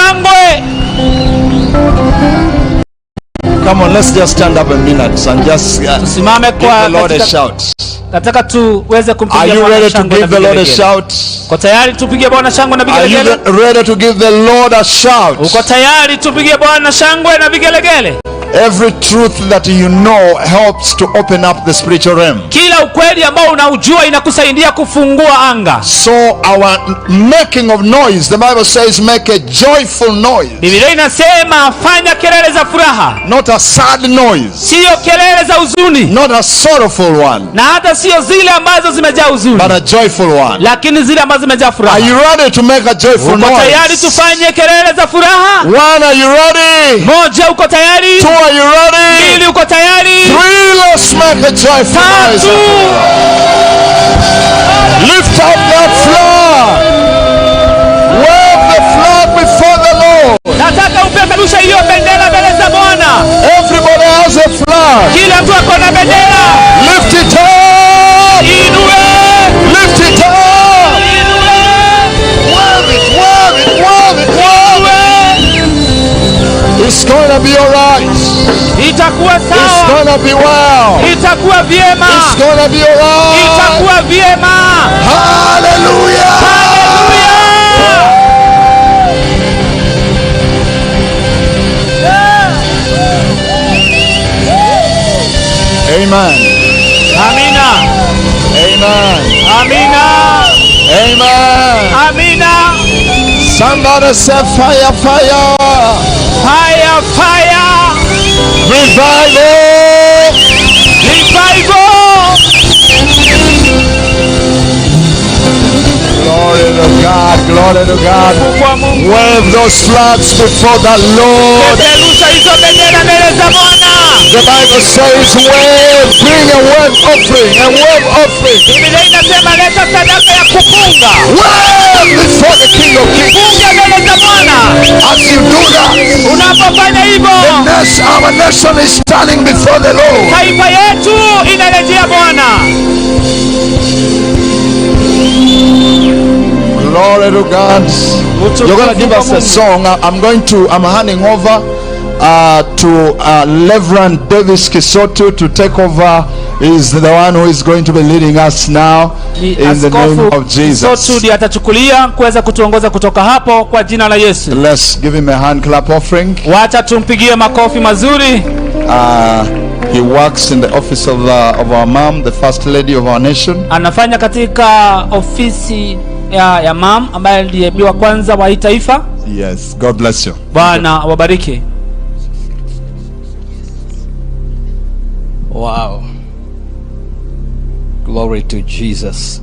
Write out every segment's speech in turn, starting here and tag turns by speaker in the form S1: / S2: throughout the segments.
S1: shangwe.
S2: Come on, let's just stand up a minute and just give the Lord a shout.
S1: Nataka tuweze kumpigia
S2: Bwana shangwe. Are you ready to give the Lord a shout?
S1: Uko tayari tupige Bwana shangwe na vigelegele?
S2: Are you ready to give the Lord a shout?
S1: Uko tayari tupige Bwana shangwe na vigelegele?
S2: Every truth that you know helps to open up the spiritual realm.
S1: Kila ukweli ambao unaujua inakusaidia kufungua anga.
S2: So our making of noise, the Bible says, make a joyful noise.
S1: Biblia inasema fanya kelele za furaha.
S2: Not a sad noise.
S1: Sio kelele za huzuni.
S2: Not a sorrowful one.
S1: Na hata sio zile ambazo zimejaa huzuni.
S2: But a joyful one.
S1: Lakini zile ambazo zimejaa furaha.
S2: Are you ready to make a joyful noise?
S1: Uko tayari tufanye kelele za furaha?
S2: 1, are you ready?
S1: Moja, uko tayari?
S2: 2, are you ready?
S1: Mbili, uko tayari?
S2: 3, let's make a joyful noise. Lift up that flag. Wave the flag before the Lord.
S1: Nataka upeperushe hiyo bendera mbele za Bwana.
S2: Everybody has a flag.
S1: Kila mtu ako na bendera.
S2: Lift it up.
S1: Inue.
S2: Lift it up.
S1: Inue.
S2: Wave it, wave it, wave it, wave it. It's gonna be alright.
S1: Itakuwa sawa.
S2: It's gonna be well.
S1: Itakuwa vyema.
S2: It's gonna be alright.
S1: Itakuwa vyema.
S2: Hallelujah.
S1: Hallelujah.
S2: Amen.
S1: Amina.
S2: Amen.
S1: Amina.
S2: Amen.
S1: Amina.
S2: Somebody say fire, fire.
S1: Fire, fire.
S2: Revival.
S1: Revival.
S2: Glory to God, glory to God. Wave those flags before the Lord. The Bible says wave, bring a wave offering, a wave offering. Wave before the King of Kings. As you do that, our nation is standing before the Lord. Glory to God. You're going to give us a song. I'm handing over to Reverend Davis Kisotu to take over. He's the one who is going to be leading us now in the name of Jesus.
S1: Atachukulia kuweza kutuongoza kutoka hapo kwa jina la Yesu.
S2: Let's give him a hand clap offering.
S1: Wacha tumpigie makofi mazuri.
S2: He works in the office of our mom, the first lady of our nation.
S1: Anafanya katika ofisi ya mom ambaye ndiye bibi wa kwanza wa taifa.
S2: Yes, God bless you.
S1: Bwana wabariki.
S3: Wow. Glory to Jesus.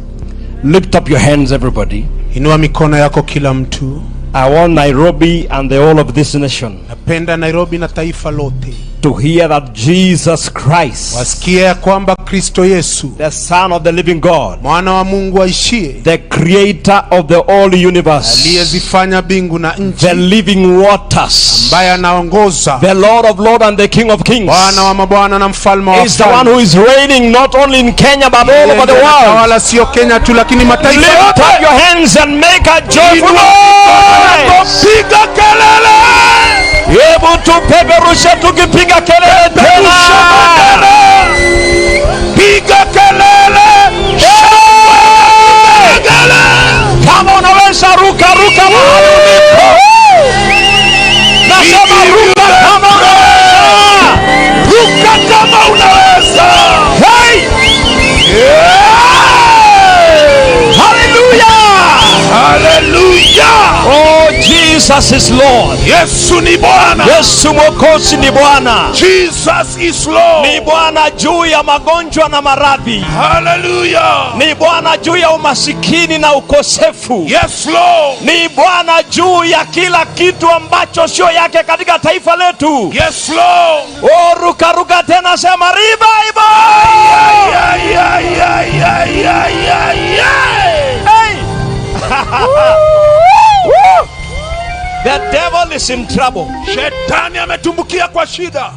S3: Lift up your hands, everybody.
S4: Inua mikono yako kila mtu.
S3: I want Nairobi and the whole of this nation.
S4: Napenda Nairobi na taifa lote
S3: to hear that Jesus Christ,
S4: wasikia kwamba Kristo Yesu,
S3: the Son of the living God,
S4: mwana wa Mungu aishie,
S3: the creator of the whole universe,
S4: aliyezifanya mbingu na nchi,
S3: the living waters,
S4: ambaye anaongoza,
S3: the Lord of lords and the King of kings,
S4: Bwana wa mabwana na mfalme wa
S3: is the one who is reigning not only in Kenya but all over the world.
S4: Wala sio Kenya tu lakini mataifa yote.
S3: Lift up your hands and make a joyful noise.
S4: Piga kelele.
S3: Hebu tupeperushe tukipiga kelele tena.
S4: Piga kelele.
S3: Kama unaweza ruka mahali ulipo. Nasema ruka kama unaweza.
S4: Ruka kama unaweza.
S3: Hey!
S4: Yeah!
S3: Hallelujah!
S4: Hallelujah!
S3: Oh, Jesus is Lord.
S4: Yesu ni Bwana.
S3: Yesu Mwokozi ni Bwana.
S4: Jesus is Lord.
S3: Ni Bwana juu ya magonjwa na maradhi.
S4: Hallelujah.
S3: Ni Bwana juu ya umasikini na ukosefu.
S4: Yes, Lord.
S3: Ni Bwana juu ya kila kitu ambacho sio yake katika taifa letu.
S4: Yes, Lord.
S3: Oh, ruka tena, sema revival. Hey. The devil is in trouble.
S4: Shetani ametumbukia kwa shida.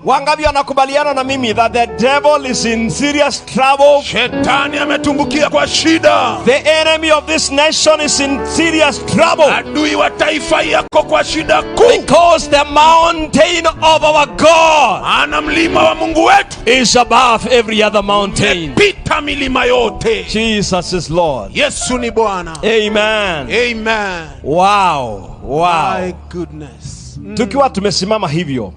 S3: Wangapi wanakubaliana na mimi that the devil is in serious trouble?
S4: Shetani ametumbukia kwa shida.
S3: The enemy of this nation is in serious trouble.
S4: Adui wa taifa yako kwa shida kuu.
S3: Because the mountain of our God,
S4: ana mlima wa Mungu wetu,
S3: is above every other mountain.
S4: Pita milima yote.
S3: Jesus is Lord.
S4: Yesu ni Bwana.
S3: Amen.
S4: Amen.
S3: Wow.
S4: My goodness.
S3: Tukiwa tumesimama hivyo,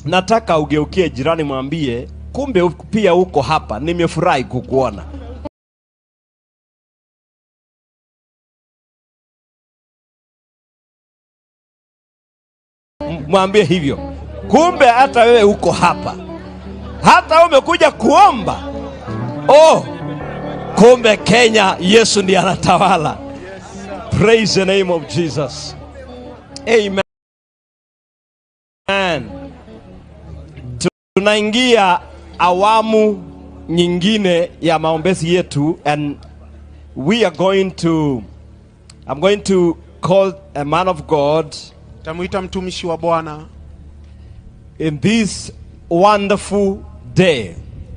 S3: nataka ugeukie jirani mwambie, kumbe pia uko hapa, nimefurahi kukuona. Mwambie hivyo, kumbe hata wewe uko hapa, hata umekuja kuomba. Oh, kumbe Kenya Yesu ndiye anatawala. Praise the name of Jesus. Amen. Tunaingia awamu nyingine ya maombezi yetu, and I'm going to call a man of God.
S4: Tamuita mtumishi wa Bwana.
S3: In this wonderful day,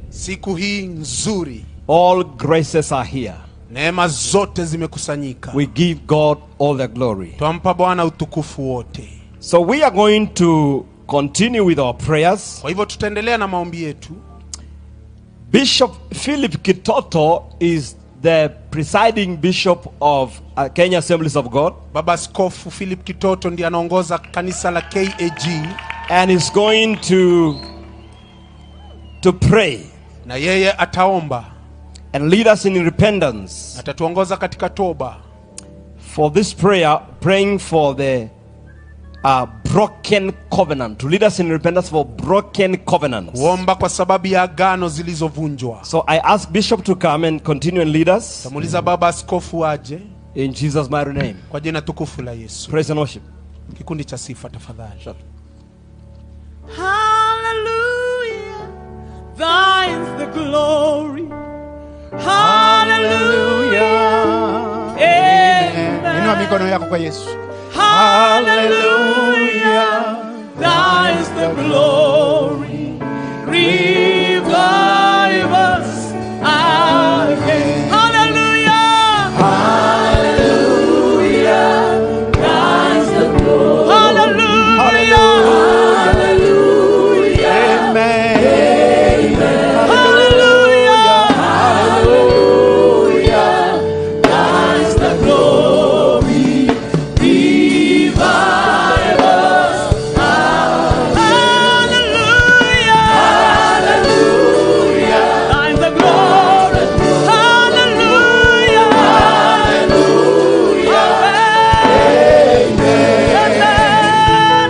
S4: siku hii nzuri,
S3: all graces are here.
S4: Neema zote zimekusanyika.
S3: We give God all the glory.
S4: Tuampa Bwana utukufu wote.
S3: So we are going to continue with our prayers.
S4: Kwa hivyo tutaendelea na maombi yetu.
S3: Bishop Philip Kitoto is the presiding bishop of Kenya Assemblies of God.
S4: Baba Askofu Philip Kitoto ndiye anaongoza kanisa la KAG,
S3: and is going to pray.
S4: Na yeye ataomba
S3: and lead us in repentance.
S4: Atatuongoza katika toba.
S3: For this prayer, praying for the broken covenant, to lead us in repentance for broken covenants.
S4: Kuomba kwa sababu ya agano zilizovunjwa.
S3: So I ask Bishop to come and continue and lead us.
S4: Tamuliza Baba Askofu aje.
S3: In Jesus' mighty name.
S4: Kwa jina tukufu la Yesu.
S3: Praise and worship.
S4: Kikundi cha sifa tafadhali.
S3: Sure.
S5: Hallelujah, thine is the glory. Hallelujah. Amen.
S4: Inua mikono yako kwa Yesu.
S5: Hallelujah, thine is the glory. Revive us again. Hallelujah. Hallelujah, thine is the glory. Hallelujah. Hallelujah.
S4: Amen.
S5: Hallelujah. Hallelujah, thine is the glory. Revive us. Hallelujah. Hallelujah, thine is the glory. Hallelujah. Hallelujah. Amen.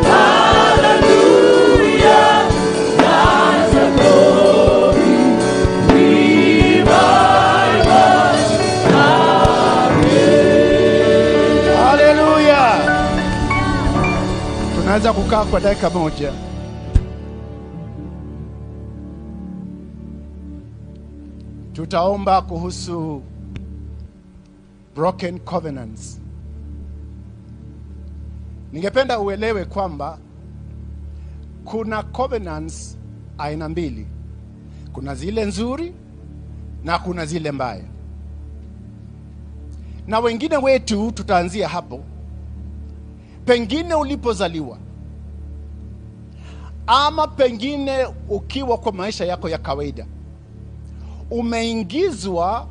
S5: Hallelujah, thine is the glory. Revive us again.
S4: Hallelujah. Tunaweza kukaa kwa dakika moja. Tutaomba kuhusu broken covenants. Ningependa uelewe kwamba kuna covenants aina mbili. Kuna zile nzuri na kuna zile mbaya. Na wengine wetu tutaanzia hapo. Pengine ulipozaliwa, ama pengine ukiwa kwa maisha yako ya kawaida, umeingizwa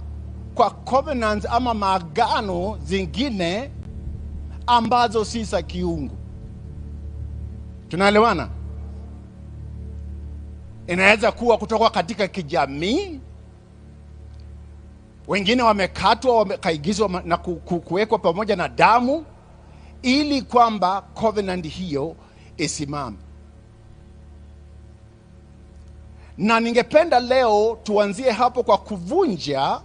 S4: kwa covenants ama maagano zingine ambazo si za kiungu. Tunaelewana? Inaweza kuwa kutoka katika kijamii. Wengine wamekatwa, wamekaigizwa na kuwekwa pamoja na damu ili kwamba covenant hiyo isimame. Na ningependa leo tuanzie hapo kwa kuvunja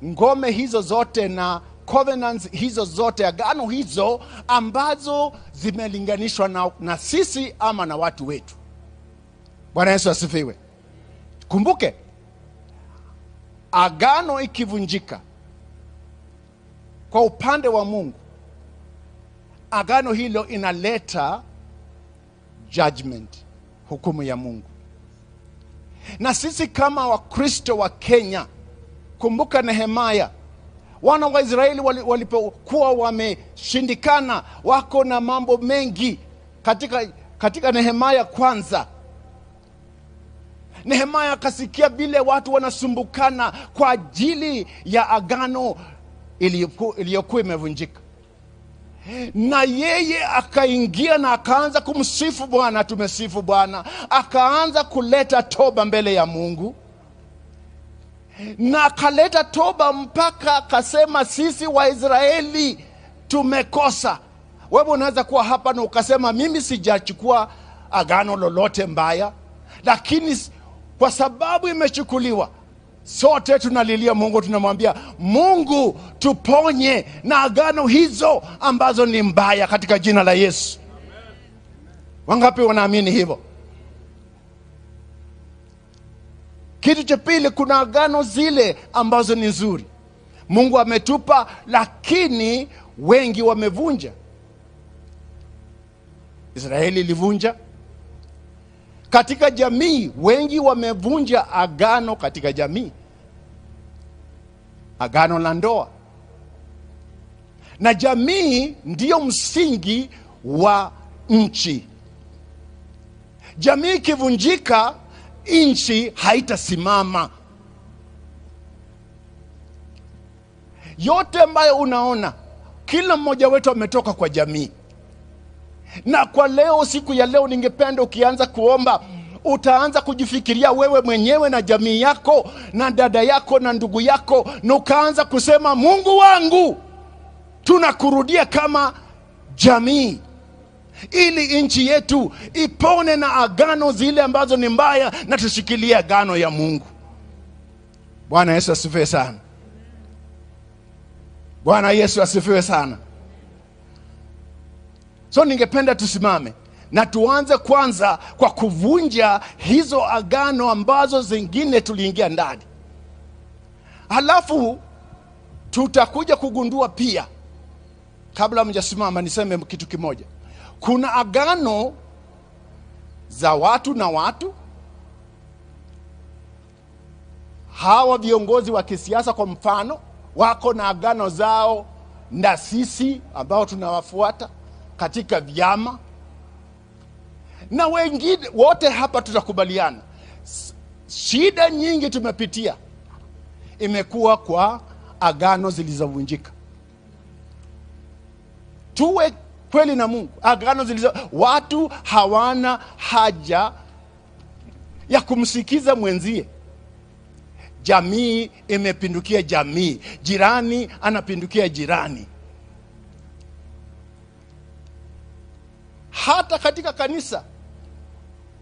S4: ngome hizo zote na covenants hizo zote, agano hizo ambazo zimelinganishwa na sisi ama na watu wetu. Bwana Yesu asifiwe. Kumbuke, agano ikivunjika kwa upande wa Mungu, agano hilo inaleta judgment. hukumu ya Mungu. Na sisi kama Wakristo wa Kenya, kumbuka Nehemia, wana wa Israeli walipokuwa wameshindikana, wako na mambo mengi katika Nehemia kwanza. Nehemia akasikia vile watu wanasumbukana kwa ajili ya agano iliyokuwa imevunjika. Na yeye akaingia na akaanza kumsifu Bwana. Tumesifu Bwana. Akaanza kuleta toba mbele ya Mungu. Na akaleta toba mpaka akasema, sisi Waisraeli tumekosa. Wewe unaweza kuwa hapa na ukasema, mimi sijachukua agano lolote mbaya, lakini kwa sababu imechukuliwa, sote tunalilia Mungu, tunamwambia Mungu tuponye na agano hizo ambazo ni mbaya katika jina la Yesu. Wangapi wanaamini hivyo? Kitu cha pili, kuna agano zile ambazo ni nzuri Mungu ametupa, lakini wengi wamevunja. Israeli ilivunja. Katika jamii wengi wamevunja agano katika jamii. Agano la ndoa. Na jamii ndiyo msingi wa nchi. Jamii ikivunjika, nchi haitasimama. Yote ambayo unaona, kila mmoja wetu ametoka kwa jamii. Na kwa leo, siku ya leo, ningependa ukianza kuomba, utaanza kujifikiria wewe mwenyewe na jamii yako na dada yako na ndugu yako, na ukaanza kusema, Mungu wangu, tunakurudia kama jamii, ili nchi yetu ipone na agano zile ambazo ni mbaya, na tushikilie agano ya Mungu. Bwana Yesu asifiwe sana. Bwana Yesu asifiwe sana. So ningependa tusimame na tuanze kwanza kwa kuvunja hizo agano ambazo zingine tuliingia ndani. Halafu tutakuja kugundua pia, kabla mjasimama niseme kitu kimoja. Kuna agano za watu na watu. Hawa viongozi wa kisiasa kwa mfano, wako na agano zao na sisi ambao tunawafuata katika vyama. Na wengine wote hapa tutakubaliana, shida nyingi tumepitia imekuwa kwa agano zilizovunjika. Tuwe kweli na Mungu, agano watu hawana haja ya kumsikiza mwenzie. Jamii imepindukia jamii, jirani anapindukia jirani. Hata katika kanisa,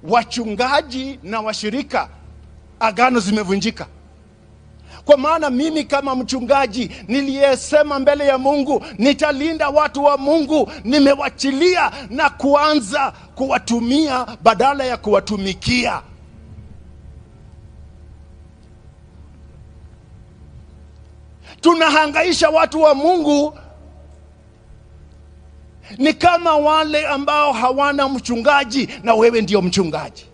S4: wachungaji na washirika, agano zimevunjika. Kwa maana mimi kama mchungaji niliyesema mbele ya Mungu nitalinda watu wa Mungu, nimewachilia na kuanza kuwatumia badala ya kuwatumikia. Tunahangaisha watu wa Mungu ni kama wale ambao hawana mchungaji na wewe ndio mchungaji.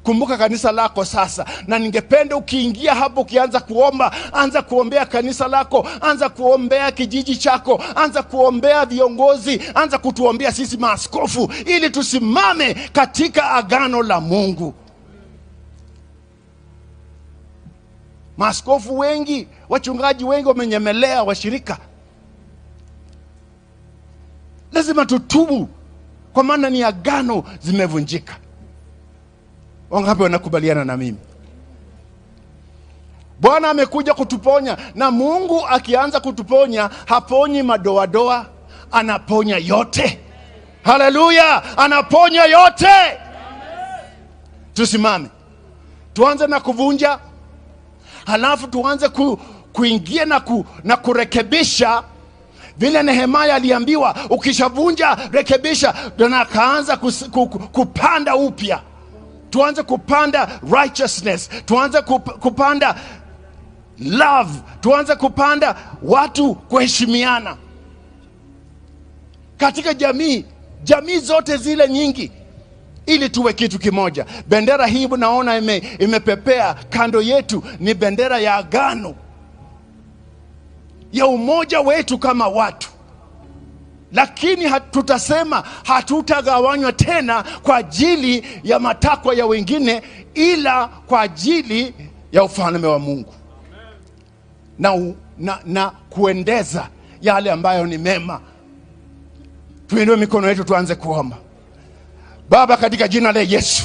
S4: Kumbuka kanisa lako sasa, na ningependa ukiingia hapo, ukianza kuomba, anza kuombea kanisa lako, anza kuombea kijiji chako, anza kuombea viongozi, anza kutuombea sisi maaskofu, ili tusimame katika agano la Mungu. Maaskofu wengi, wachungaji wengi wamenyemelea washirika. Lazima tutubu, kwa maana ni agano zimevunjika. Wangapi wanakubaliana na mimi? Bwana amekuja kutuponya, na Mungu akianza kutuponya haponyi madoadoa, anaponya yote. Haleluya, anaponya yote. Tusimame, tuanze na kuvunja, halafu tuanze kuingia na kurekebisha. Vile Nehemia aliambiwa, ukishavunja rekebisha, na akaanza kupanda upya. Tuanze kupanda righteousness, tuanze kupanda love, tuanze kupanda watu kuheshimiana katika jamii. Jamii zote zile nyingi ili tuwe kitu kimoja. Bendera hii naona imepepea kando yetu, ni bendera ya agano, ya umoja wetu kama watu. Lakini tutasema hatutagawanywa tena kwa ajili ya matakwa ya wengine, ila kwa ajili ya ufalme wa Mungu na kuendeza yale ambayo ni mema. Tuinue mikono yetu tuanze kuomba. Baba, katika jina la Yesu,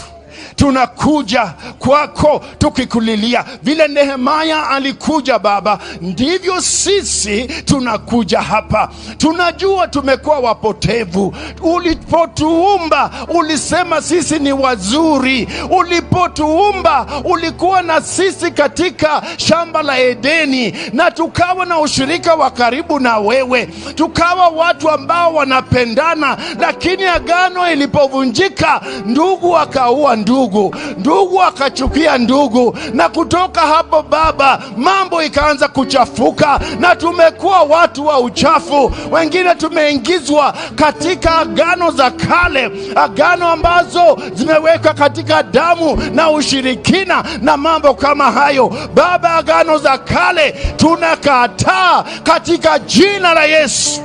S4: tunakuja kwako tukikulilia. Vile Nehemia alikuja Baba, ndivyo sisi tunakuja hapa. Tunajua tumekuwa wapotevu. Ulipotuumba ulisema sisi ni wazuri. Ulipotuumba ulikuwa na sisi katika shamba la Edeni, na tukawa na ushirika wa karibu na wewe, tukawa watu ambao wanapendana. Lakini agano ilipovunjika, ndugu akaua ndugu, ndugu akachukia ndugu, na kutoka hapo Baba mambo ikaanza kuchafuka, na tumekuwa watu wa uchafu. Wengine tumeingizwa katika agano za kale, agano ambazo zimewekwa katika damu na ushirikina na mambo kama hayo. Baba, agano za kale tunakataa katika jina la Yesu.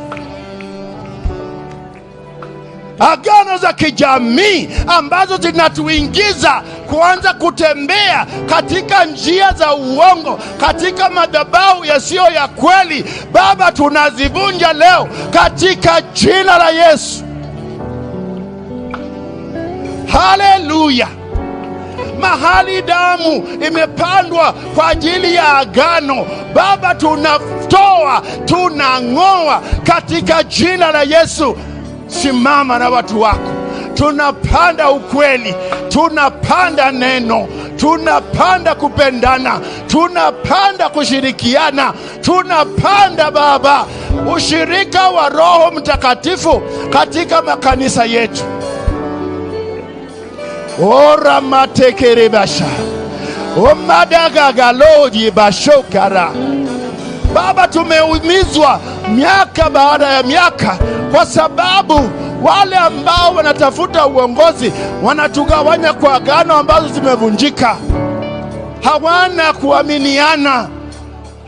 S4: Agano za kijamii ambazo zinatuingiza kuanza kutembea katika njia za uongo, katika madhabahu yasiyo ya kweli, Baba, tunazivunja leo katika jina la Yesu. Haleluya. Mahali damu imepandwa kwa ajili ya agano, Baba, tunatoa, tunang'oa katika jina la Yesu. Simama na watu wako. Tunapanda ukweli, tunapanda neno, tunapanda kupendana, tunapanda kushirikiana, tunapanda Baba ushirika wa Roho Mtakatifu katika makanisa yetu. Ora matekerebasha omadagagaloji bashokara. Baba, tumeumizwa miaka baada ya miaka kwa sababu wale ambao wanatafuta uongozi wanatugawanya kwa agano ambazo zimevunjika. Hawana kuaminiana.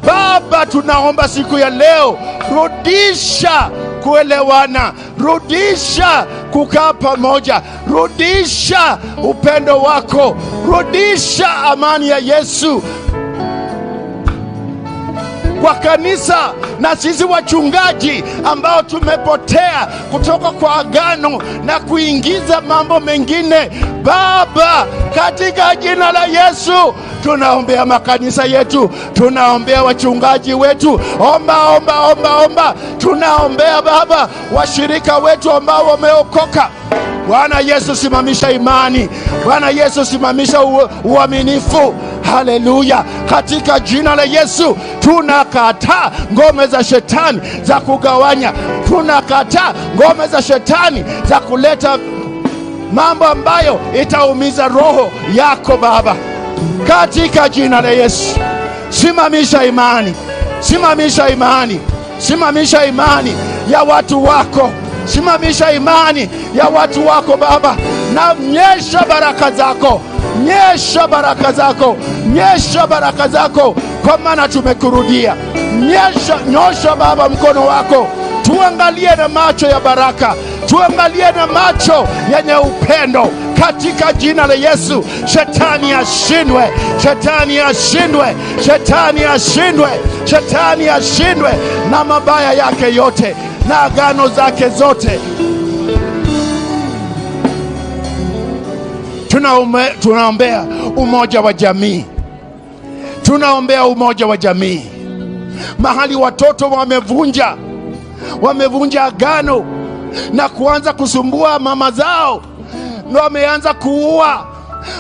S4: Baba, tunaomba siku ya leo, rudisha kuelewana, rudisha kukaa pamoja, rudisha upendo wako, rudisha amani ya Yesu kwa kanisa na sisi wachungaji ambao tumepotea kutoka kwa agano na kuingiza mambo mengine. Baba, katika jina la Yesu tunaombea makanisa yetu, tunaombea wachungaji wetu. Omba. Tunaombea Baba washirika wetu ambao wameokoka. Bwana Yesu, simamisha imani. Bwana Yesu, simamisha uaminifu. Haleluya. Katika jina la Yesu tunakataa ngome za shetani za kugawanya. Tunakataa ngome za shetani za kuleta mambo ambayo itaumiza roho yako Baba. Katika jina la Yesu, simamisha imani. Simamisha imani. Simamisha imani ya watu wako. Simamisha imani ya watu wako Baba, na nyesha baraka zako. Nyesha baraka zako. Nyesha baraka zako, kwa maana tumekurudia. Nyosha Baba mkono wako, tuangalie na macho ya baraka, tuangalie na macho yenye upendo katika jina la Yesu. Shetani ashindwe, shetani ashindwe, shetani ashindwe, shetani ashindwe na mabaya yake yote na agano zake zote. Tunaombea umoja wa jamii. Tunaombea umoja wa jamii. Mahali watoto wamevunja agano na kuanza kusumbua mama zao, na wameanza kuua,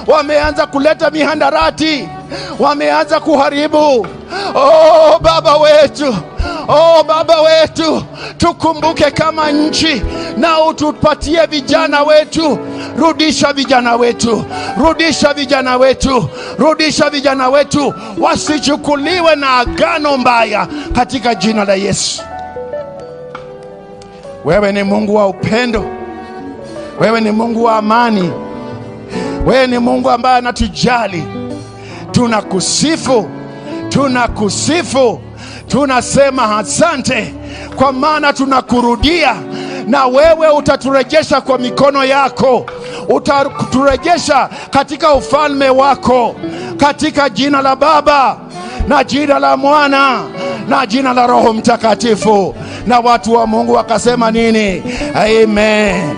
S4: wameanza kuleta mihandarati, wameanza kuharibu. Oh Baba wetu, oh Baba wetu, tukumbuke kama nchi na utupatie vijana wetu. Rudisha vijana wetu, rudisha vijana wetu, rudisha vijana wetu, wasichukuliwe na agano mbaya katika jina la Yesu. Wewe ni Mungu wa upendo, wewe ni Mungu wa amani, Wewe ni Mungu ambaye anatujali. Tunakusifu, tunakusifu, tunasema asante, kwa maana tunakurudia, na wewe utaturejesha kwa mikono yako, utaturejesha katika ufalme wako, katika jina la Baba na jina la Mwana na jina la Roho Mtakatifu. Na watu wa Mungu wakasema nini? Amen.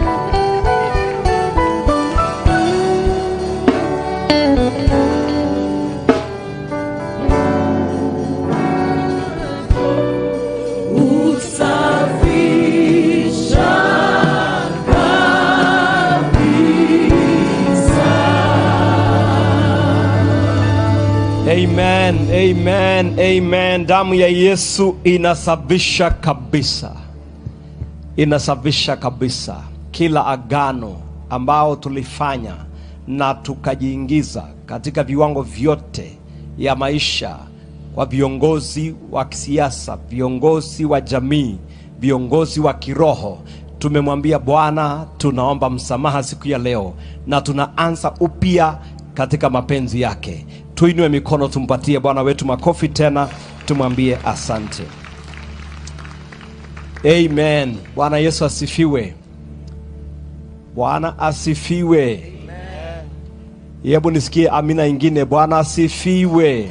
S3: Amen, amen, amen. Damu ya Yesu inasafisha kabisa. Inasafisha kabisa kila agano ambao tulifanya na tukajiingiza katika viwango vyote ya maisha, kwa viongozi wa kisiasa, viongozi wa jamii, viongozi wa kiroho. Tumemwambia Bwana tunaomba msamaha siku ya leo, na tunaanza upya katika mapenzi yake. Tuinue mikono, tumpatie Bwana wetu makofi tena, tumwambie asante. Amen. Bwana Yesu asifiwe. Bwana asifiwe. Amen. Hebu nisikie amina ingine. Bwana asifiwe. Amen.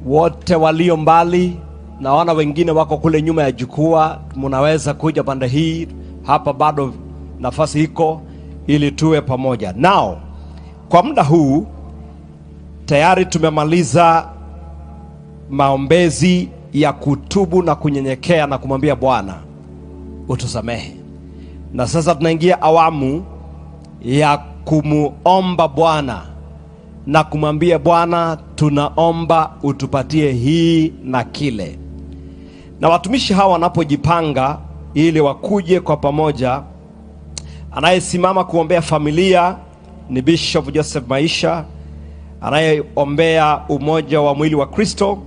S3: Wote walio mbali, naona wengine wako kule nyuma ya jukwaa, mnaweza kuja pande hii. Hapa bado nafasi iko ili tuwe pamoja. Now, kwa muda huu tayari tumemaliza maombezi ya kutubu na kunyenyekea na kumwambia Bwana utusamehe. Na sasa tunaingia awamu ya kumuomba Bwana na kumwambia Bwana tunaomba utupatie hii na kile. Na watumishi hawa wanapojipanga ili wakuje kwa pamoja, anayesimama kuombea familia ni Bishop Joseph Maisha. Anayeombea umoja wa mwili wa Kristo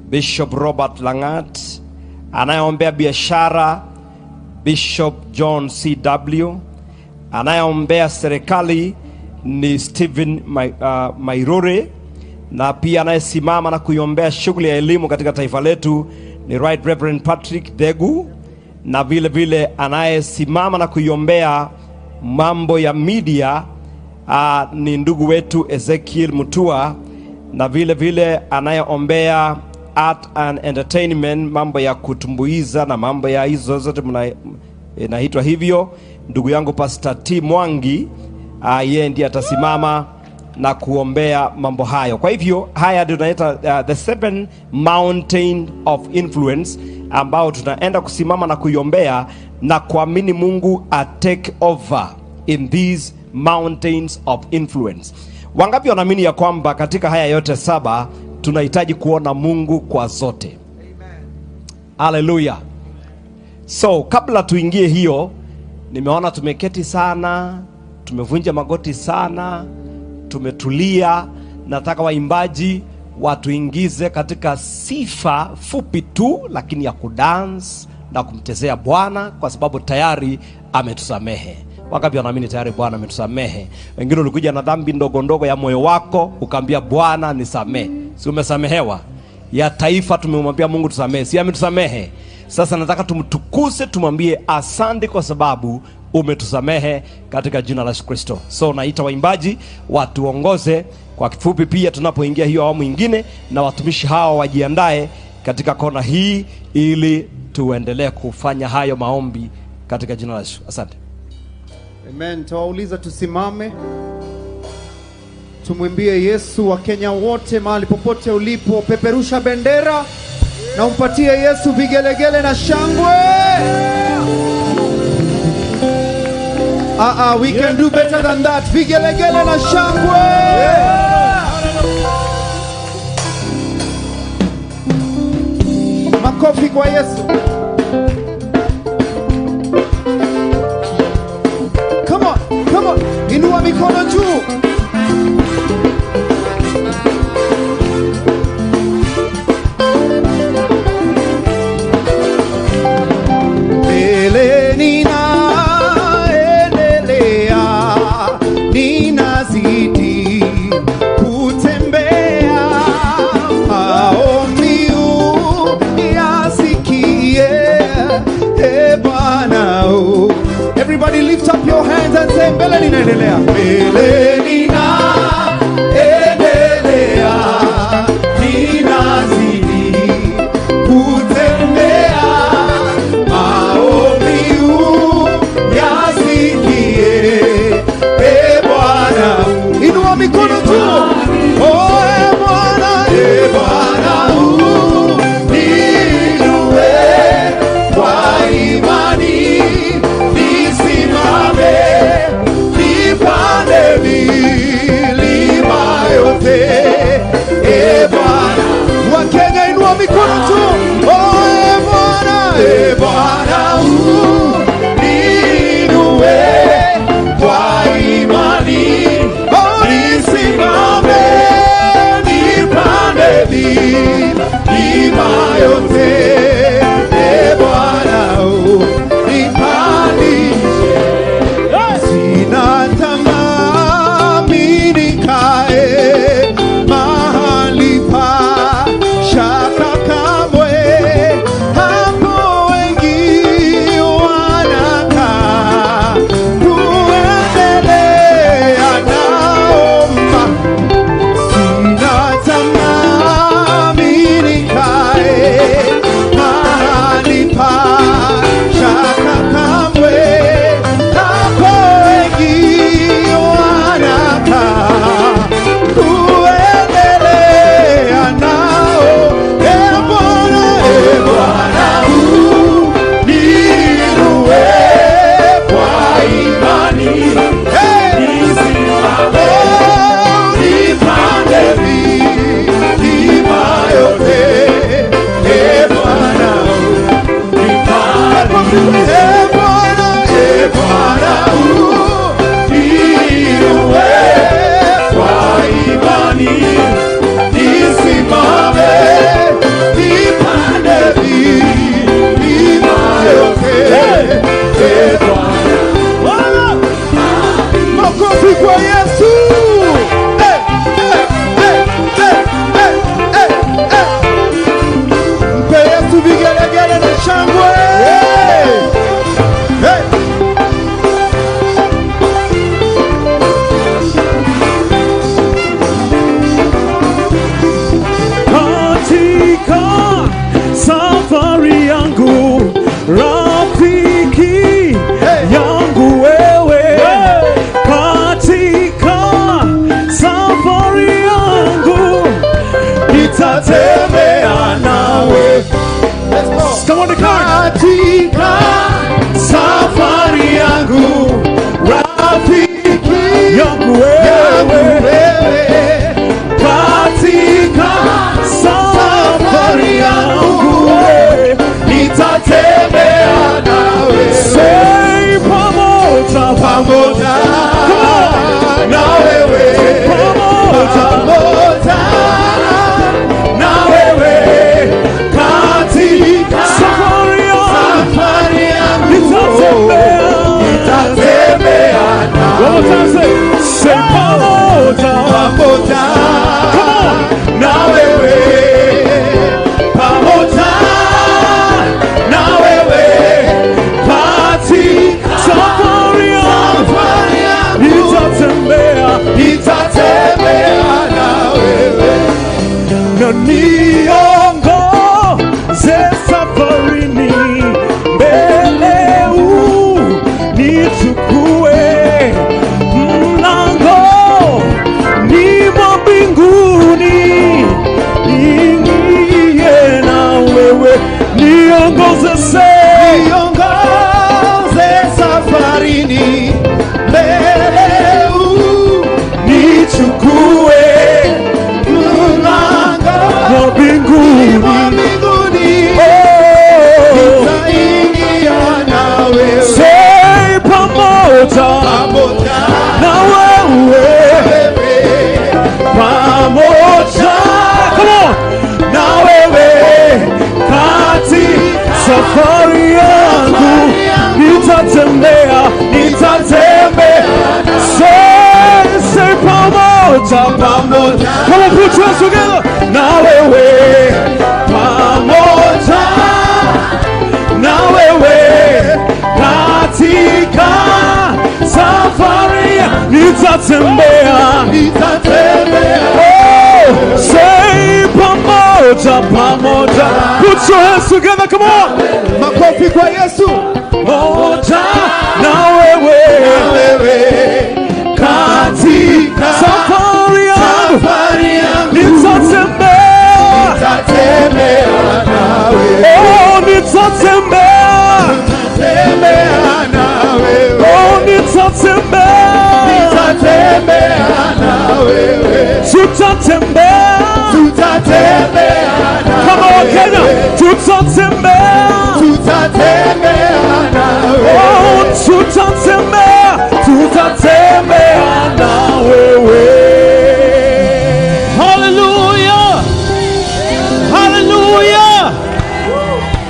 S3: Bishop Robert Langat. Anayeombea biashara Bishop John CW. Anayeombea serikali ni Stephen Mairore. Na pia anayesimama na kuiombea shughuli ya elimu katika taifa letu ni Right Reverend Patrick Degu. Na vile vile anayesimama na kuiombea mambo ya media ni ndugu wetu Ezekiel Mutua. Na vile vile anayeombea art and entertainment, mambo ya kutumbuiza na mambo ya hizo zote inaitwa hivyo, ndugu yangu Pastor T Mwangi. Yeye ndiye atasimama na kuombea mambo hayo. Kwa hivyo haya ndio tunaita the 7 mountain of influence, ambao tunaenda kusimama na kuiombea na kuamini Mungu take over in these mountains of influence. Wangapi wanaamini ya kwamba katika haya yote 7 tunahitaji kuona Mungu kwa zote? Amen. Hallelujah. So kabla tuingie hiyo, nimeona tumeketi sana, tumevunja magoti sana, tumetulia. Nataka waimbaji watuingize katika sifa fupi tu, lakini ya kudance na kumtezea Bwana, kwa sababu tayari ametusamehe. Wangapi wanaamini tayari Bwana ametusamehe? Wengine ulikuja na dhambi ndogo ndogo ya moyo wako, ukaambia Bwana nisamehe. Si umesamehewa? Ya taifa tumemwambia Mungu tusamehe, si ametusamehe? Sasa nataka tumtukuse, tumwambie asante kwa sababu umetusamehe katika jina la Yesu Kristo. So naita waimbaji watuongoze kwa kifupi pia tunapoingia hiyo awamu nyingine, na watumishi hawa wajiandae katika kona hii ili tuendelee kufanya hayo maombi katika jina la Yesu. Asante.
S6: Amen. Tawauliza tusimame, tumwimbie Yesu. Wa Kenya wote mahali popote ulipo, peperusha bendera na umpatie Yesu vigelegele na shangwe. We can do better than that. Vigelegele na shangwe. Makofi kwa Yesu. Come on, come on. Inua mikono juu. Ni lift up your hands and say, mbele ninaendelea.
S5: Mbele ninaendelea, ninazidi kutembea, maombi yasikie, Bwana.
S6: Inua mikono tu.
S5: Bwana, niinue kwa imani, nisimame, nipande milima yote, Bwana.
S6: Wakenya, inua mikono tu.
S5: Bwana, niinue kwa imani, nisimame, nipande milima yote, Bwana, nipandishe.
S6: Sina tamaa mimi nikae mahali pa shaka kamwe, hapo wengi wanakaa kuendelea naomba. Sina tamaa mimi nikae mahali pa shaka kamwe, hapo wengi wanakaa kuendelea nao.
S5: Bwana, niinue kwa imani, nisimame, nipande milima yote, Bwana, nipandishe. Bwana, niinue kwa imani, nisimame, nipande milima yote, Bwana.
S6: Makofi kwa Yesu. Mpe Yesu vigelegele na shangwe.
S5: Katika safari yangu, rafiki yangu wewe, katika safari yangu, nitatembea nawe. Katika safari yangu, rafiki yangu wewe, katika safari yangu, nitatembea nawe. Say pamoja na wewe, pamoja na wewe, katika safari yangu, nitatembea nawe. Say pamoja na wewe, pamoja na wewe, katika safari yangu, nitatembea na wewe. Na niongoze safarini, mbele nichukue, mlango ni mwa mbinguni, niingie na wewe. Niongoze safarini, mbele nichukue, mlango wa mbinguni, nitaingia na wewe. Say pamoja na wewe, pamoja na wewe, katika safari yangu, nitatembea. Say pamoja. Come on, put your hands together. Na wewe, pamoja na wewe, katika nitatembea,
S6: nitatembea.
S5: Oh, say pamoja, pamoja. Put your hands together, come on.
S6: Makofi kwa Yesu.
S5: Pamoja na wewe, katika safari yangu, nitatembea,
S6: nawe.
S5: oh, nitatembea,
S6: nawe.
S5: oh, nitatembea,
S6: nawe.
S5: tutatembea, kama Wakenya, tutatembea,
S6: nawe.
S5: oh, tutatembea na wewe.
S1: Hallelujah. Hallelujah.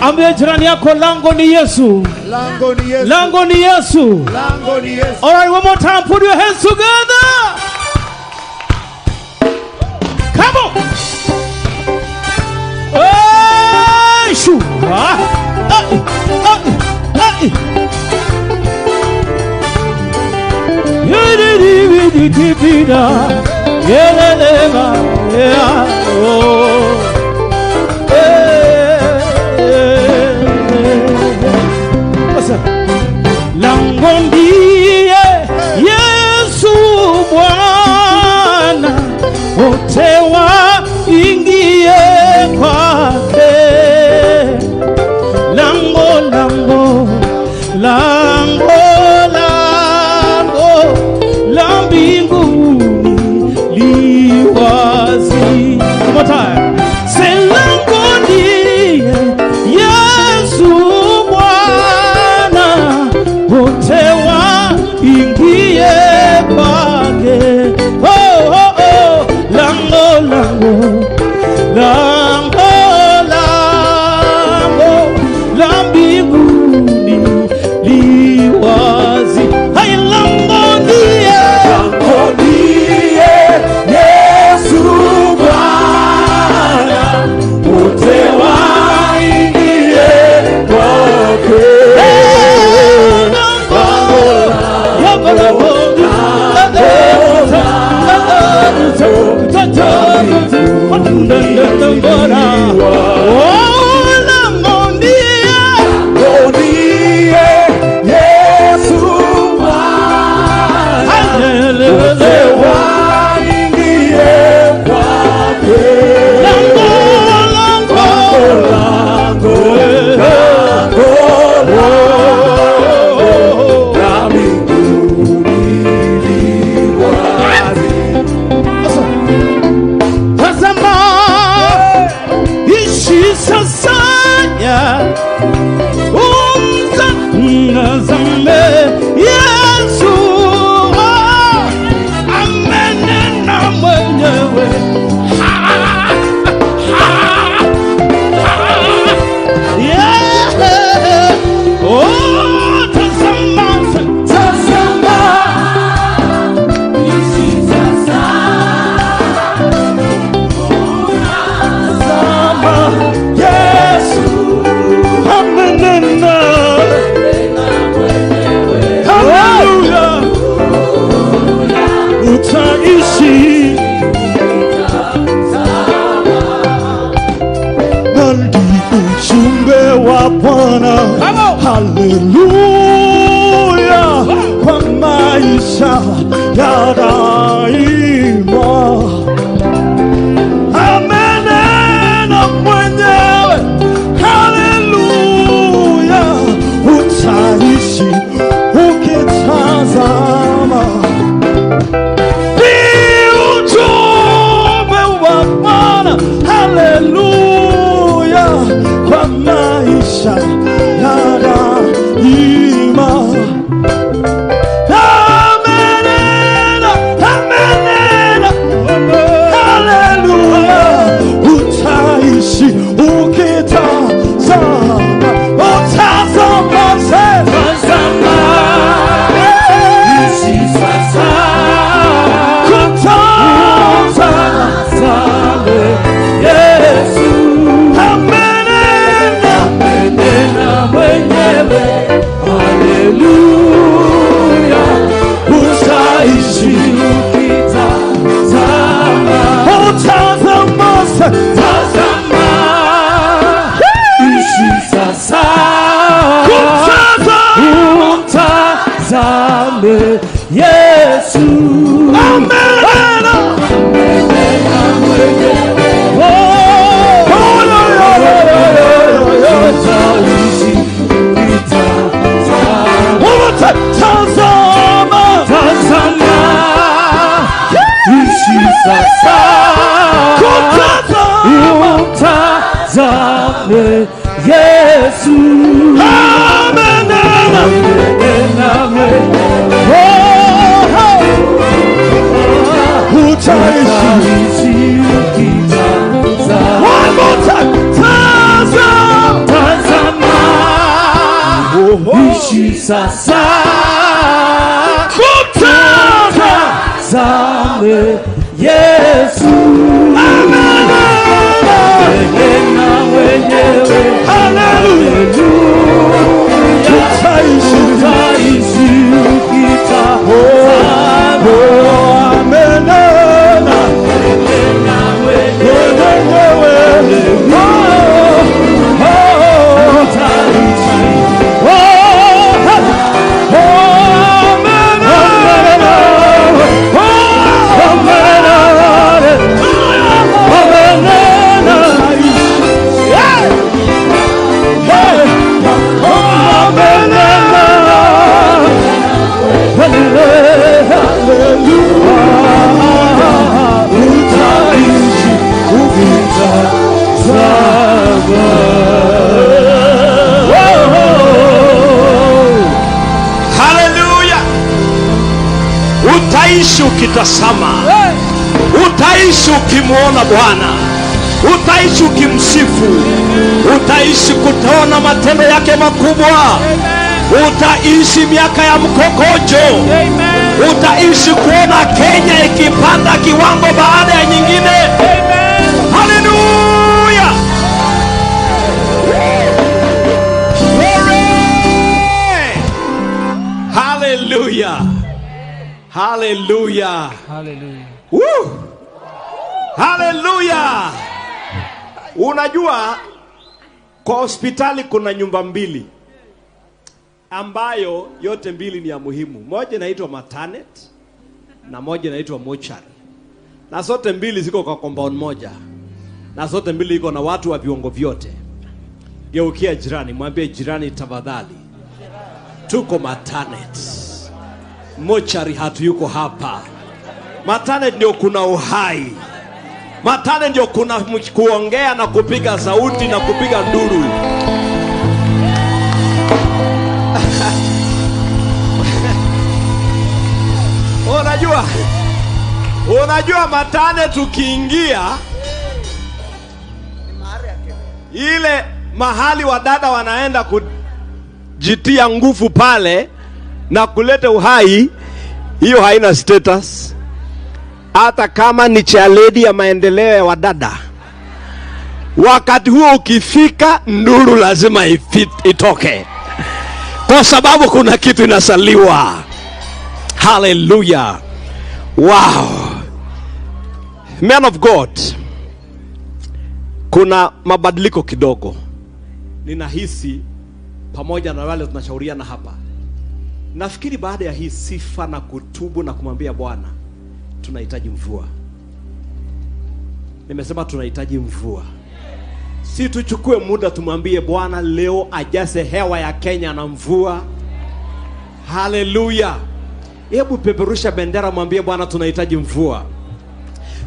S1: Ambia jirani yako, lango ni Yesu.
S6: Lango ni Yesu.
S1: Lango ni Yesu.
S6: Lango ni Yesu.
S1: All right, one more time. Put your hands together. Come on. Hey, shoo. Lango ndiye Yesu Bwana, wote waingie kwake. Lango, lango, lango, lango la mbinguni li wazi. One more time. Say, lango ndiye Yesu Bwana, wote waingie kwake. Oh, oh, oh. Lango, lango, lango, lango la mbinguni li wazi. Hai, lango ndiye
S5: Yesu Bwana, wote waingie kwake. Haleluya, kwa maisha ya daima. Amenena mwenyewe, haleluya, utaishi ukitazama. Ni ujumbe wa Bwana, haleluya, kwa maisha ya daima. Amenena, amenena, haleluya, utaishi ukitazama. Utazama, tazama, ishi sasa. Kutazama Yesu. Amenena, amenena mwenyewe, haleluya, utaishi Yesu. Amenena mwenyewe. Sasa utazame Yesu. Amenena utaishi ukitazama. One more time. Tazama ishi sasa utazame Yesu. Amenena mwenyewe. Hallelujah. Tutaishi ukitazama. Amenena mwenyewe.
S3: Hallelujah. Utaishi ukitazama. Utaishi ukimwona Bwana. Utaishi ukimsifu. Utaishi kuona matendo yake makubwa. Utaishi miaka ya mkokojo. Utaishi kuona Kenya ikipanda kiwango baada ya nyingine. Hallelujah. Hallelujah. Hallelujah.
S1: Hallelujah.
S3: Woo! Hallelujah. Unajua kwa hospitali kuna nyumba mbili ambayo yote mbili ni ya muhimu. Moja inaitwa maternity na moja inaitwa mortuary. Na zote mbili ziko kwa compound moja. Na zote mbili iko na watu wa viwango vyote. Geukia jirani, mwambie jirani tafadhali. Tuko maternity. Mortuary hatuyuko hapa. Maternity ndio kuna uhai. Maternity ndio kuna kuongea na kupiga sauti na kupiga nduru. Unajua matane tukiingia ile mahali wadada wanaenda kujitia nguvu pale na kuleta uhai, hiyo haina status. Hata kama ni chaledi ya maendeleo ya wadada, wakati huo ukifika, nduru lazima itoke, kwa sababu kuna kitu inasaliwa. Hallelujah. Wow. Man of God, kuna mabadiliko kidogo ninahisi pamoja na wale tunashauriana hapa. Nafikiri baada ya hii sifa na kutubu na kumwambia Bwana tunahitaji mvua. Nimesema tunahitaji mvua. Si tuchukue muda tumwambie Bwana leo ajaze hewa ya Kenya na mvua. Hallelujah. Hebu peperusha bendera, mwambie Bwana tunahitaji mvua.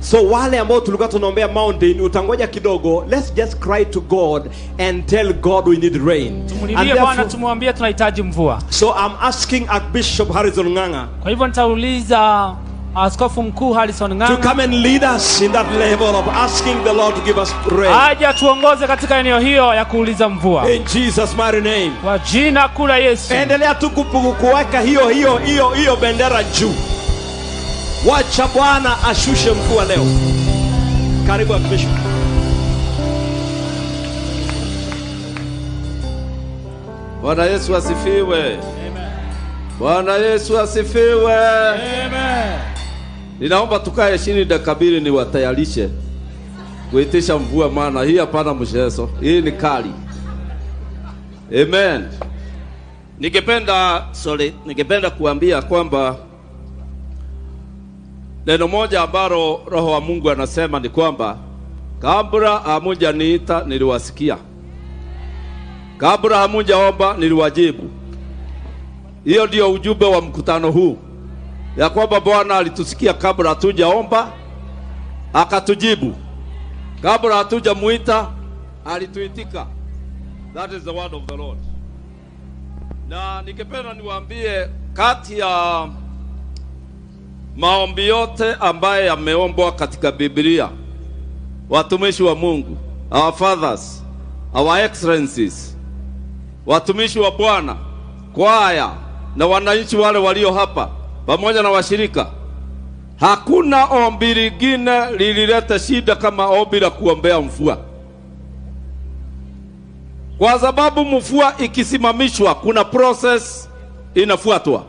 S3: So wale ambao tulikuwa tunaombea mountain, utangoja kidogo. Let's just cry to God and tell God we need rain.
S1: Tumulilie Bwana, tumwambie tunahitaji mvua.
S3: So I'm asking Archbishop Harrison Ng'ang'a.
S1: Kwa hivyo nitauliza Askofu Mkuu Harrison Ng'ang'a
S3: to come and lead us in that level of asking the Lord to give us rain.
S1: Aje tuongoze katika eneo hiyo ya kuuliza mvua.
S3: In Jesus mighty name.
S1: Kwa jina kuu la Yesu.
S3: Endelea tu kuweka hiyo bendera juu. Wacha Bwana ashushe mvua leo. Karibu Archbishop.
S7: Bwana Yesu asifiwe. Amen. Bwana Yesu asifiwe.
S3: Amen.
S7: Ninaomba tukae chini dakika mbili niwatayarishe kuitisha mvua, maana hii hapana mchezo. Hii ni kali. Amen. Ningependa kuambia kwamba Neno moja ambalo Roho wa Mungu anasema ni kwamba kabla hamujaniita niliwasikia, kabla hamujaomba niliwajibu. Hiyo ndio ujumbe wa mkutano huu, ya kwamba Bwana alitusikia kabla hatujaomba akatujibu, kabla hatujamuita alituitika. That is the word of the Lord. Na nikipenda niwaambie, kati ya maombi yote ambaye yameombwa katika Biblia, watumishi wa Mungu, our fathers, our excellencies, watumishi wa Bwana, kwaya na wananchi wale walio hapa pamoja na washirika, hakuna ombi lingine lilileta shida kama ombi la kuombea mvua. Kwa sababu mvua ikisimamishwa kuna process inafuatwa,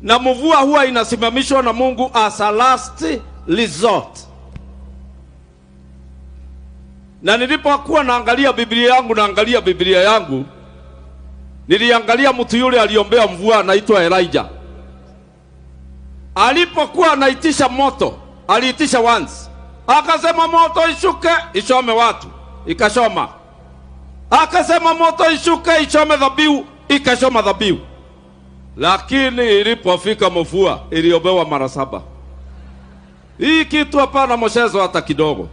S7: na mvua huwa inasimamishwa na Mungu as a last resort. Na nilipokuwa naangalia Biblia yangu, niliangalia mtu yule aliombea mvua anaitwa Elijah. Alipokuwa anaitisha moto, aliitisha once, akasema moto ishuke ichome watu, ikashoma. Akasema moto ishuke ichome dhabihu, ikashoma dhabihu. Lakini ilipofika mvua iliombewa mara 7. Hii kitu hapana mchezo hata kidogo.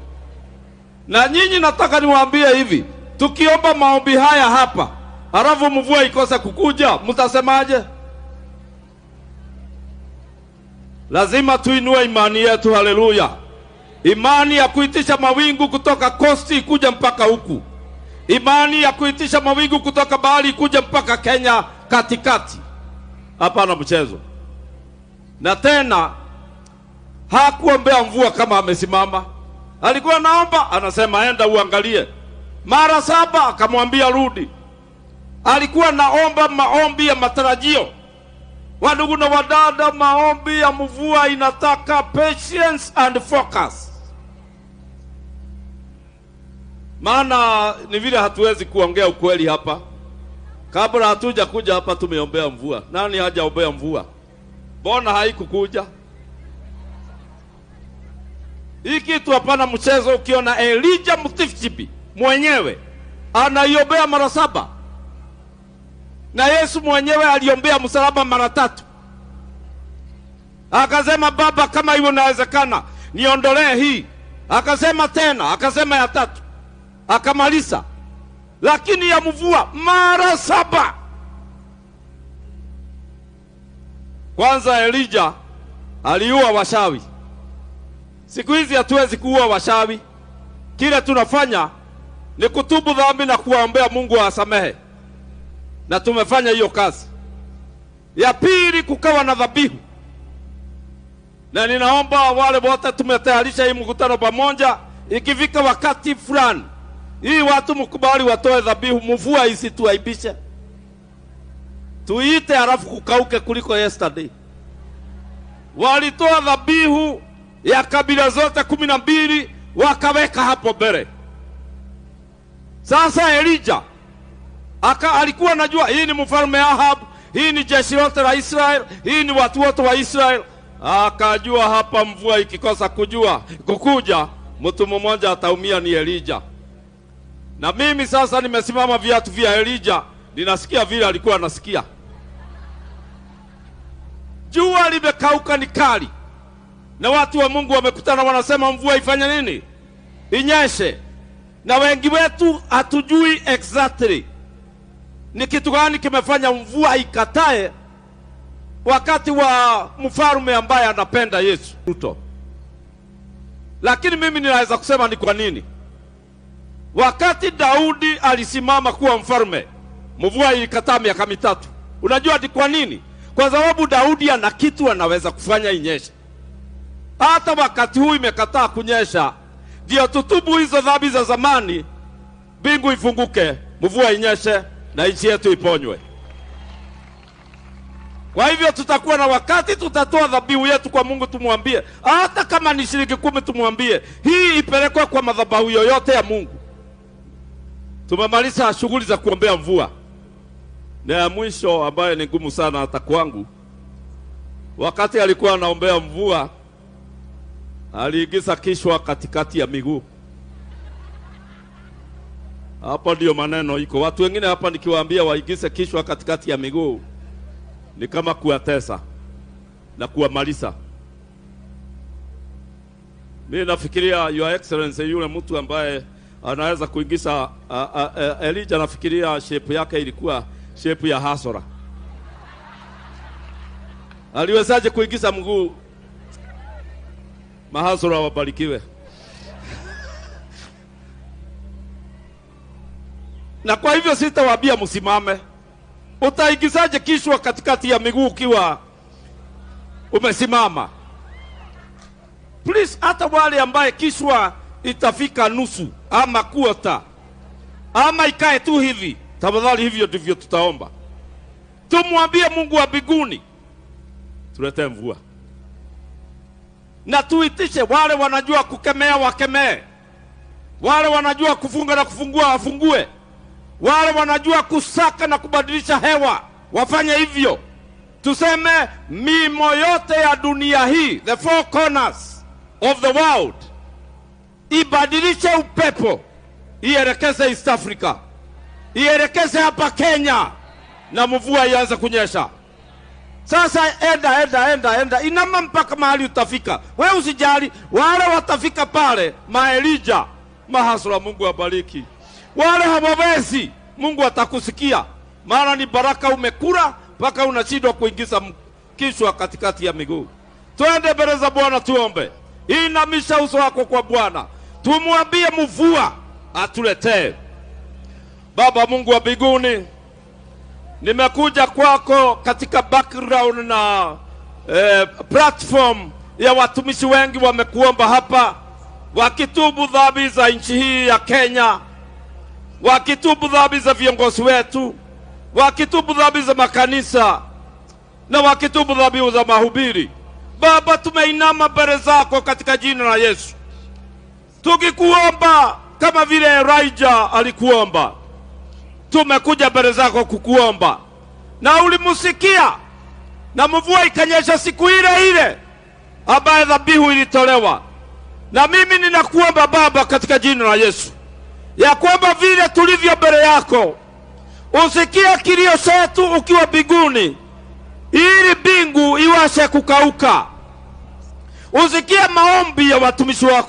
S7: Na nyinyi nataka niwaambie hivi, tukiomba maombi haya hapa, halafu mvua ikose kukuja, mtasemaje? Lazima tuinue imani yetu. Haleluya. Imani ya kuitisha mawingu kutoka kosti kuja mpaka huku. Imani ya kuitisha mawingu kutoka bahari kuja mpaka Kenya katikati. Hapana mchezo. Na tena hakuombea mvua kama amesimama. Alikuwa naomba, anasema enda uangalie. Mara 7 akamwambia rudi. Alikuwa naomba maombi ya matarajio. Wadugu na wadada, maombi ya mvua inataka patience and focus. Maana ni vile hatuwezi kuongea ukweli hapa. Kabla hatuja kuja hapa tumeombea mvua. Nani hajaombea mvua? Mbona haikukuja? Hii kitu hapana mchezo. Ukiona Elijah Mtifchibi mwenyewe anaiombea mara 7. Na Yesu mwenyewe aliombea msalaba mara 3. Akasema Baba, kama hivyo inawezekana niondolee hii. Akasema tena, akasema ya 3. Akamaliza. Lakini ya mvua mara 7. Kwanza Elijah aliua washawi. Siku hizi hatuwezi kuua washawi. Kile tunafanya ni kutubu dhambi na kuwaombea Mungu asamehe. Na tumefanya hiyo kazi. Ya pili, kukawa na dhabihu. Na ninaomba wale wote tumetayarisha hii mkutano pamoja, ikifika wakati fulani hii watu mkubali watoe dhabihu, mvua isituaibishe. Tuite halafu kukauke kuliko yesterday. Walitoa dhabihu ya kabila zote 12 wakaweka hapo mbele. Sasa Elijah alikuwa anajua hii ni mfalme Ahab, hii ni jeshi lote la Israel, hii ni watu wote wa Israel. Akajua hapa mvua ikikosa kukuja, mtu mmoja ataumia, ni Elijah. Na mimi sasa nimesimama viatu vya Elijah, ninasikia vile alikuwa anasikia. Jua limekauka ni kali. Na watu wa Mungu wamekutana wanasema mvua ifanye nini? Inyeshe. Na wengi wetu hatujui exactly ni kitu gani kimefanya mvua ikatae wakati wa mfalme ambaye anapenda Yesu, Ruto. Lakini mimi ninaweza kusema ni kwa nini. Wakati Daudi alisimama kuwa mfalme, mvua ilikataa miaka 3. Unajua ni kwa nini? Kwa sababu Daudi ana kitu anaweza kufanya inyeshe. Hata wakati huu imekataa kunyesha, ndio tutubu hizo dhambi za zamani, bingu ifunguke, mvua inyeshe na nchi yetu iponywe. Kwa hivyo tutakuwa na wakati tutatoa dhabihu yetu kwa Mungu, tumwambie hata kama ni shilingi 10, tumwambie hii ipelekwe kwa madhabahu yoyote ya Mungu. Tumemaliza shughuli za kuombea mvua. Na ya mwisho ambayo ni ngumu sana hata kwangu, wakati alikuwa anaombea mvua, aliingiza kichwa katikati ya miguu. Hapo ndio maneno iko. Watu wengine hapa nikiwaambia waingize kichwa katikati ya miguu, ni kama kuwatesa na kuwamaliza. Mimi nafikiria Your Excellency, yule mtu ambaye anaweza kuingiza Elijah, nafikiria shape yake ilikuwa shape ya hasora. Aliwezaje kuingiza mguu? Mahasora wabarikiwe. Na kwa hivyo sitawaambia msimame. Utaingizaje kichwa katikati ya miguu ukiwa umesimama? Please, hata wale ambaye kichwa itafika nusu ama kuota ama ikae tu hivi, tafadhali hivyo ndivyo tutaomba. Tumwambie Mungu wa mbinguni tulete mvua. Na tuitishe wale wanajua kukemea wakemee. Wale wanajua kufunga na kufungua wafungue. Wale wanajua kusaka na kubadilisha hewa wafanye hivyo. Tuseme mimo yote ya dunia hii, the four corners of the world, ibadilishe upepo, ielekeze East Africa, ielekeze hapa Kenya, na mvua ianze kunyesha. Sasa enda inama mpaka mahali utafika. Wewe usijali, wale watafika pale Elijah, mahasura, Mungu abariki. Wale hawawezi, Mungu atakusikia. Maana ni baraka umekula mpaka unashindwa kuingiza kichwa katikati ya miguu. Twende mbele za Bwana tuombe. Inamisha uso wako kwa Bwana. Tumwambie mvua atuletee. Baba Mungu wa mbinguni, nimekuja kwako katika background na platform ya watumishi wengi wamekuomba hapa, wakitubu dhambi za nchi hii ya Kenya, wakitubu dhambi za viongozi wetu, wakitubu dhambi za makanisa, na wakitubu dhambi za mahubiri. Baba, tumeinama mbele zako katika jina la Yesu, tukikuomba kama vile Elijah alikuomba. Tumekuja mbele zako kukuomba, na ulimusikia, na mvua ikanyesha siku ile ile ambaye dhabihu ilitolewa. Na mimi ninakuomba Baba katika jina la Yesu, ya kwamba vile tulivyo mbele yako, usikie kilio chetu ukiwa mbinguni, ili mbingu iwashe kukauka. Usikie maombi ya watumishi wako